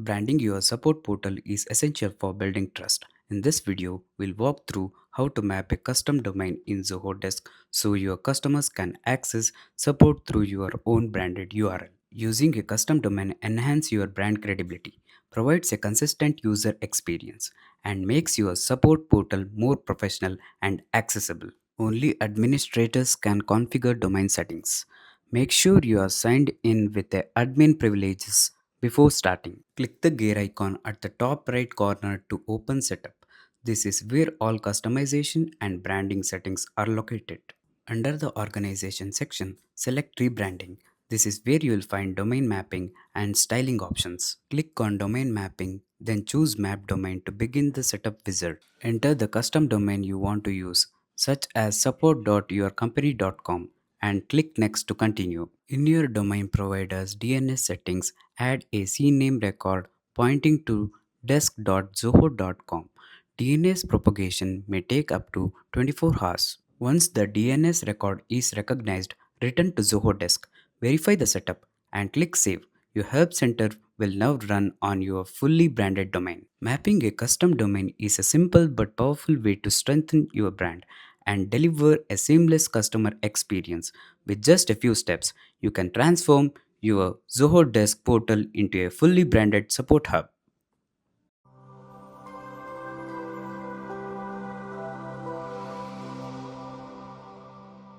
Branding your support portal is essential for building trust. In this video, we'll walk through how to map a custom domain in Zoho Desk so your customers can access support through your own branded URL. Using a custom domain enhances your brand credibility, provides a consistent user experience, and makes your support portal more professional and accessible. Only administrators can configure domain settings. Make sure you are signed in with the admin privileges before starting. Click the gear icon at the top right corner to open setup. This is where all customization and branding settings are located. Under the organization section, select rebranding. This is where you will find domain mapping and styling options. Click on domain mapping, then choose map domain to begin the setup wizard. Enter the custom domain you want to use, such as support.yourcompany.com, and click next to continue. In your domain provider's DNS settings, add a CNAME record pointing to desk.zoho.com. DNS propagation may take up to 24 hours. Once the DNS record is recognized, return to Zoho Desk, verify the setup, and click Save. Your Help Center will now run on your fully branded domain. Mapping a custom domain is a simple but powerful way to strengthen your brand and deliver a seamless customer experience. With just a few steps, you can transform your Zoho Desk portal into a fully branded support hub.